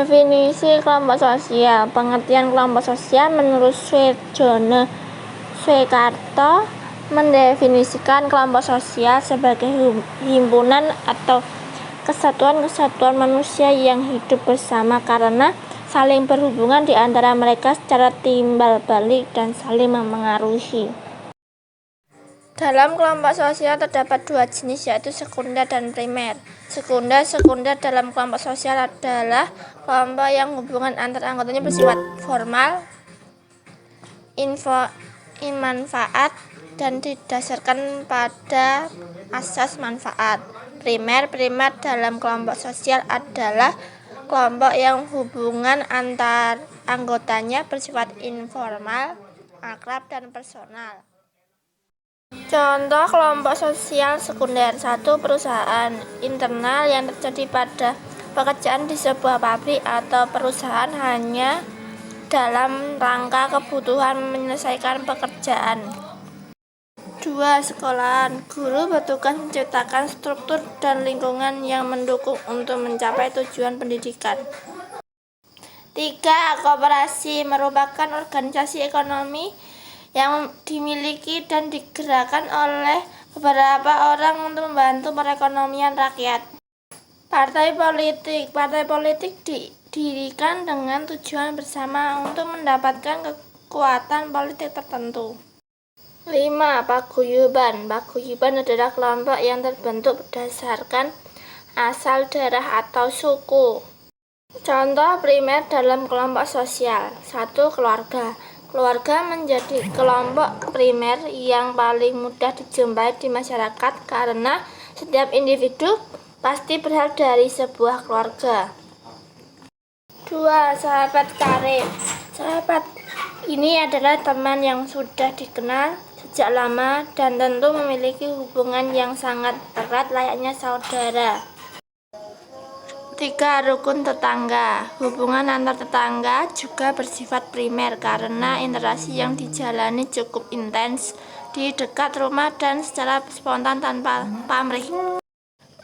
Definisi kelompok sosial. Pengertian kelompok sosial menurut Sujono Swekarto mendefinisikan kelompok sosial sebagai himpunan atau kesatuan manusia yang hidup bersama karena saling berhubungan di antara mereka secara timbal balik dan saling memengaruhi. Dalam kelompok sosial terdapat dua jenis, yaitu sekunder dan primer. Sekunder dalam kelompok sosial adalah kelompok yang hubungan antar anggotanya bersifat formal, manfaat, dan didasarkan pada asas manfaat. Primer dalam kelompok sosial adalah kelompok yang hubungan antar anggotanya bersifat informal, akrab, dan personal. Contoh kelompok sosial sekunder. 1. Perusahaan internal yang terjadi pada pekerjaan di sebuah pabrik atau perusahaan hanya dalam rangka kebutuhan menyelesaikan pekerjaan. 2. Sekolahan. Guru bertugas menciptakan struktur dan lingkungan yang mendukung untuk mencapai tujuan pendidikan. 3. Koperasi merupakan organisasi ekonomi yang dimiliki dan digerakkan oleh beberapa orang untuk membantu perekonomian rakyat. Partai politik didirikan dengan tujuan bersama untuk mendapatkan kekuatan politik tertentu. 5. Paguyuban adalah kelompok yang terbentuk berdasarkan asal daerah atau suku. Contoh primer dalam kelompok sosial. 1. Keluarga menjadi kelompok primer yang paling mudah dijumpai di masyarakat karena setiap individu pasti berasal dari sebuah keluarga. 2. Sahabat karib. Sahabat ini adalah teman yang sudah dikenal sejak lama dan tentu memiliki hubungan yang sangat erat layaknya saudara. 3. Rukun tetangga. Hubungan antar tetangga juga bersifat primer karena interaksi yang dijalani cukup intens di dekat rumah dan secara spontan tanpa pamrih.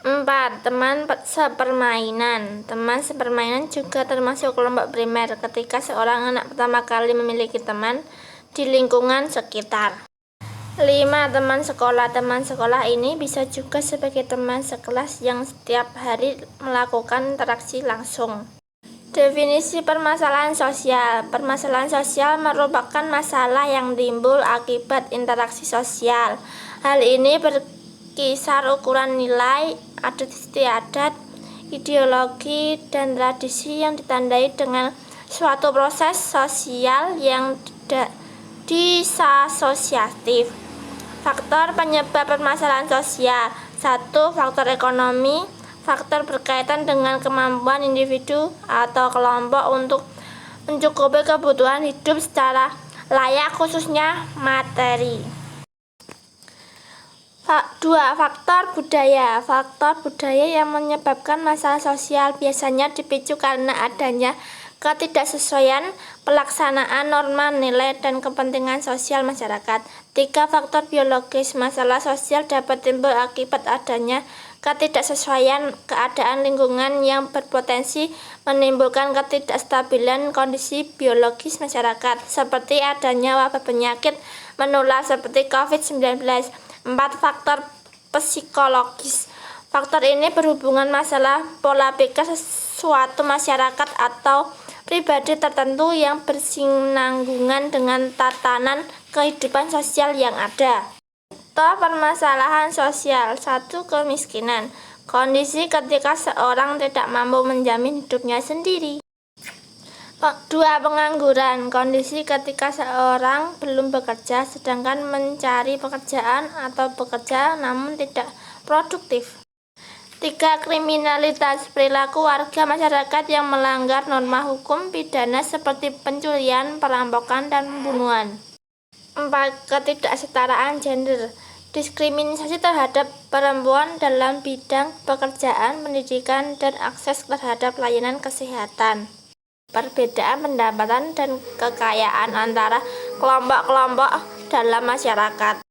4. Teman sepermainan. Teman sepermainan juga termasuk kelompok primer ketika seorang anak pertama kali memiliki teman di lingkungan sekitar. 5. Teman sekolah. Teman sekolah ini bisa juga sebagai teman sekelas yang setiap hari melakukan interaksi langsung. Definisi permasalahan sosial. Permasalahan sosial merupakan masalah yang timbul akibat interaksi sosial. Hal ini berkisar ukuran nilai, adat istiadat, ideologi, dan tradisi yang ditandai dengan suatu proses sosial yang disasosiatif. Faktor penyebab permasalahan sosial. 1. Faktor ekonomi. Faktor berkaitan dengan kemampuan individu atau kelompok untuk mencukupi kebutuhan hidup secara layak, khususnya materi. 2. Faktor budaya. Faktor budaya yang menyebabkan masalah sosial biasanya dipicu karena adanya ketidaksesuaian pelaksanaan norma, nilai, dan kepentingan sosial masyarakat. 3. Faktor biologis. Masalah sosial dapat timbul akibat adanya ketidaksesuaian keadaan lingkungan yang berpotensi menimbulkan ketidakstabilan kondisi biologis masyarakat, seperti adanya wabah penyakit menular seperti COVID-19. 4. Faktor psikologis. Faktor ini berhubungan masalah pola pikir suatu masyarakat atau pribadi tertentu yang bersinanggungan dengan tatanan kehidupan sosial yang ada. Contoh permasalahan sosial. 1. Kemiskinan. Kondisi ketika seorang tidak mampu menjamin hidupnya sendiri. 2. Pengangguran. Kondisi ketika seorang belum bekerja sedangkan mencari pekerjaan atau bekerja namun tidak produktif. 3. Kriminalitas. Perilaku warga masyarakat yang melanggar norma hukum pidana seperti pencurian, perampokan, dan pembunuhan. 4. Ketidaksetaraan gender. Diskriminasi terhadap perempuan dalam bidang pekerjaan, pendidikan, dan akses terhadap layanan kesehatan. Perbedaan pendapatan dan kekayaan antara kelompok-kelompok dalam masyarakat.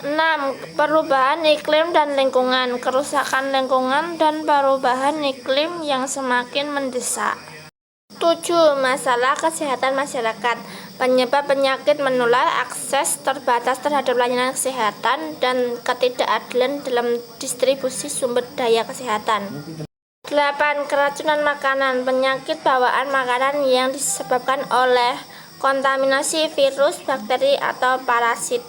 6. Perubahan iklim dan lingkungan. Kerusakan lingkungan dan perubahan iklim yang semakin mendesak. 7. Masalah kesehatan masyarakat. Penyebab penyakit menular, akses terbatas terhadap layanan kesehatan, dan ketidakadilan dalam distribusi sumber daya kesehatan. 8. Keracunan makanan. Penyakit bawaan makanan yang disebabkan oleh kontaminasi virus, bakteri, atau parasit.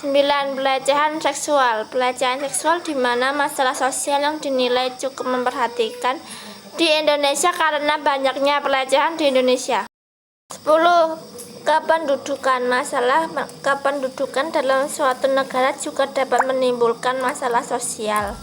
9. Pelecehan seksual. Pelecehan seksual di mana masalah sosial yang dinilai cukup memperhatikan di Indonesia karena banyaknya pelecehan di Indonesia. 10. Kependudukan. Masalah kependudukan dalam suatu negara juga dapat menimbulkan masalah sosial.